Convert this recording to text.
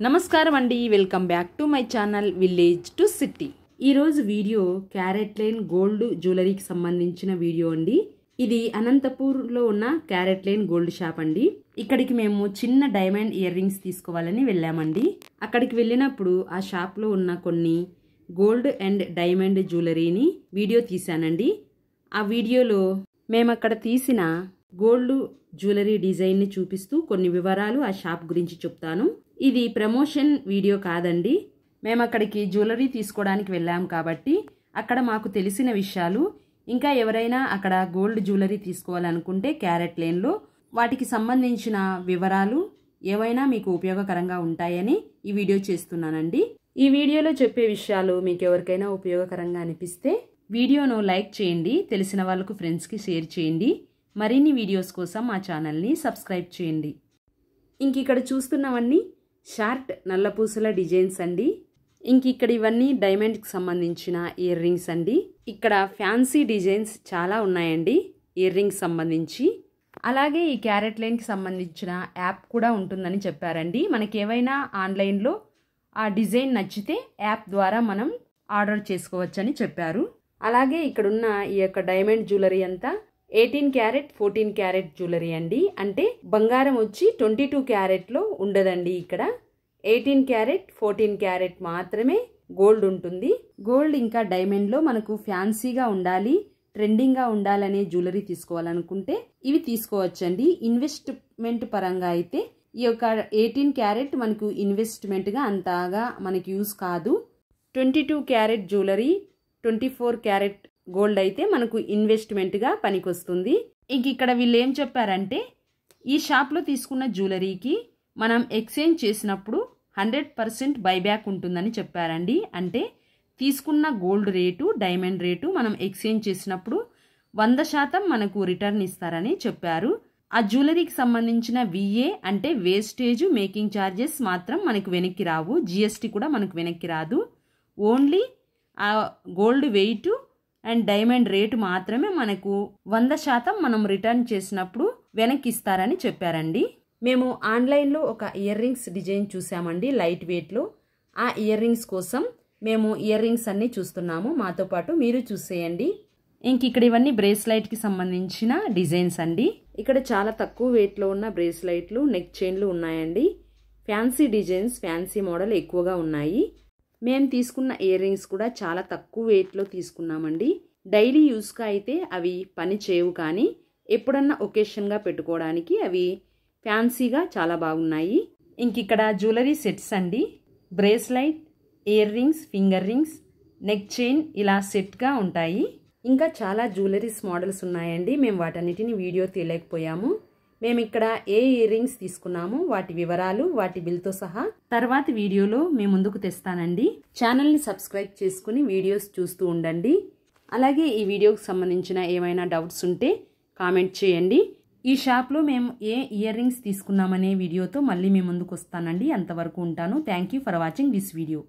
నమస్కారం అండి, welcome back to my channel village to city. ఈరోజు వీడియో క్యారెట్ లైన్ గోల్డ్ జ్యువెలరీకి సంబంధించిన వీడియో అండి. ఇది అనంతపూర్లో ఉన్న క్యారెట్ లైన్ గోల్డ్ షాప్ అండి. ఇక్కడికి మేము చిన్న డైమండ్ ఇయర్ రింగ్స్ తీసుకోవాలని వెళ్ళామండి. అక్కడికి వెళ్ళినప్పుడు ఆ షాప్లో ఉన్న కొన్ని గోల్డ్ అండ్ డైమండ్ జ్యువెలరీని వీడియో తీశానండి. ఆ వీడియోలో మేము అక్కడ తీసిన గోల్డ్ జ్యువెలరీ డిజైన్ని చూపిస్తూ కొన్ని వివరాలు ఆ షాప్ గురించి చెప్తాను. ఇది ప్రమోషన్ వీడియో కాదండి. మేము అక్కడికి జ్యువెలరీ తీసుకోవడానికి వెళ్ళాం కాబట్టి అక్కడ మాకు తెలిసిన విషయాలు, ఇంకా ఎవరైనా అక్కడ గోల్డ్ జ్యువెలరీ తీసుకోవాలనుకుంటే క్యారెట్ లైన్లో వాటికి సంబంధించిన వివరాలు ఏవైనా మీకు ఉపయోగకరంగా ఉంటాయని ఈ వీడియో చేస్తున్నానండి. ఈ వీడియోలో చెప్పే విషయాలు మీకు ఎవరికైనా ఉపయోగకరంగా అనిపిస్తే వీడియోను లైక్ చేయండి, తెలిసిన వాళ్ళకు ఫ్రెండ్స్కి షేర్ చేయండి. మరిన్ని వీడియోస్ కోసం మా ఛానల్ని సబ్స్క్రైబ్ చేయండి. ఇంక ఇక్కడ చూస్తున్నవన్నీ షార్ట్ నల్లపూసల డిజైన్స్ అండి. ఇక్కడ ఇవన్నీ డైమండ్కి సంబంధించిన ఇయర్ రింగ్స్ అండి. ఇక్కడ ఫ్యాన్సీ డిజైన్స్ చాలా ఉన్నాయండి ఇయర్ రింగ్స్ సంబంధించి. అలాగే ఈ క్యారెట్ లైన్కి సంబంధించిన యాప్ కూడా ఉంటుందని చెప్పారండి. మనకి ఏవైనా ఆన్లైన్లో ఆ డిజైన్ నచ్చితే యాప్ ద్వారా మనం ఆర్డర్ చేసుకోవచ్చని చెప్పారు. అలాగే ఇక్కడున్న ఈ యొక్క డైమండ్ జ్యువెలరీ అంతా 18 క్యారెట్ 14 క్యారెట్ జ్యువెలరీ అండి. అంటే బంగారం వచ్చి 22 క్యారెట్లో ఉండదండి. ఇక్కడ 18 క్యారెట్ 14 క్యారెట్ మాత్రమే గోల్డ్ ఉంటుంది. గోల్డ్ ఇంకా డైమండ్లో మనకు ఫ్యాన్సీగా ఉండాలి, ట్రెండింగ్గా ఉండాలనే జ్యువెలరీ తీసుకోవాలనుకుంటే ఇవి తీసుకోవచ్చండి. ఇన్వెస్ట్మెంట్ పరంగా అయితే ఈ యొక్క 18 క్యారెట్ మనకు ఇన్వెస్ట్మెంట్గా అంతగా మనకి యూజ్ కాదు. 22 క్యారెట్ జ్యువెలరీ 24 క్యారెట్ గోల్డ్ అయితే మనకు ఇన్వెస్ట్మెంట్గా పనికొస్తుంది. ఇక్కడ వీళ్ళు ఏం చెప్పారంటే ఈ షాప్లో తీసుకున్న జ్యువెలరీకి మనం ఎక్స్చేంజ్ చేసినప్పుడు 100% బైబ్యాక్ ఉంటుందని చెప్పారండి. అంటే తీసుకున్న గోల్డ్ రేటు డైమండ్ రేటు మనం ఎక్స్చేంజ్ చేసినప్పుడు 100% మనకు రిటర్న్ ఇస్తారని చెప్పారు. ఆ జ్యువెలరీకి సంబంధించిన VA అంటే వేస్టేజ్ మేకింగ్ ఛార్జెస్ మాత్రం మనకు వెనక్కి రావు. GST కూడా మనకు వెనక్కి రాదు. ఓన్లీ ఆ gold weight and diamond rate మాత్రమే మనకు 100% మనం రిటర్న్ చేసినప్పుడు వెనక్కి ఇస్తారని చెప్పారండి. మేము ఆన్లైన్లో ఒక ఇయర్ రింగ్స్ డిజైన్ చూసామండి లైట్ వెయిట్లో. ఆ ఇయర్ రింగ్స్ కోసం మేము ఇయర్ రింగ్స్ అన్నీ చూస్తున్నాము. మాతో పాటు మీరు చూసేయండి. ఇక్కడ ఇవన్నీ బ్రేస్లైట్కి సంబంధించిన డిజైన్స్ అండి. ఇక్కడ చాలా తక్కువ వెయిట్లో ఉన్న బ్రేస్లైట్లు, నెక్ చైన్లు ఉన్నాయండి. ఫ్యాన్సీ డిజైన్స్, ఫ్యాన్సీ మోడల్ ఎక్కువగా ఉన్నాయి. మేము తీసుకున్న ఇయర్ రింగ్స్ కూడా చాలా తక్కువ వెయిట్లో తీసుకున్నామండి. డైలీ యూస్గా అయితే అవి పని చేయవు, కానీ ఎప్పుడన్నా ఒకేషన్గా పెట్టుకోవడానికి అవి ఫ్యాన్సీగా చాలా బాగున్నాయి. ఇక్కడ జ్యువెలరీ సెట్స్ అండి. Bracelet, ear rings, finger rings, neck chain ఇలా సెట్గా ఉంటాయి. ఇంకా చాలా జ్యువెలరీస్ మోడల్స్ ఉన్నాయండి. మేము వాటన్నిటిని వీడియో తీయలేకపోయాము. మేము ఇక్కడ ఏ ఇయర్ రింగ్స్ తీసుకున్నామో వాటి వివరాలు, వాటి బిల్తో సహా తర్వాతి వీడియోలో మేము ముందుకు తెస్తానండి. ఛానల్ని సబ్స్క్రైబ్ చేసుకుని వీడియోస్ చూస్తూ ఉండండి. అలాగే ఈ వీడియోకి సంబంధించిన ఏమైనా డౌట్స్ ఉంటే కామెంట్ చేయండి. ఈ షాప్లో మేము ఏ ఇయర్ రింగ్స్ తీసుకున్నామనే వీడియోతో మళ్ళీ మేము ముందుకు వస్తానండి. అంతవరకు ఉంటాను. Thank you for watching this video.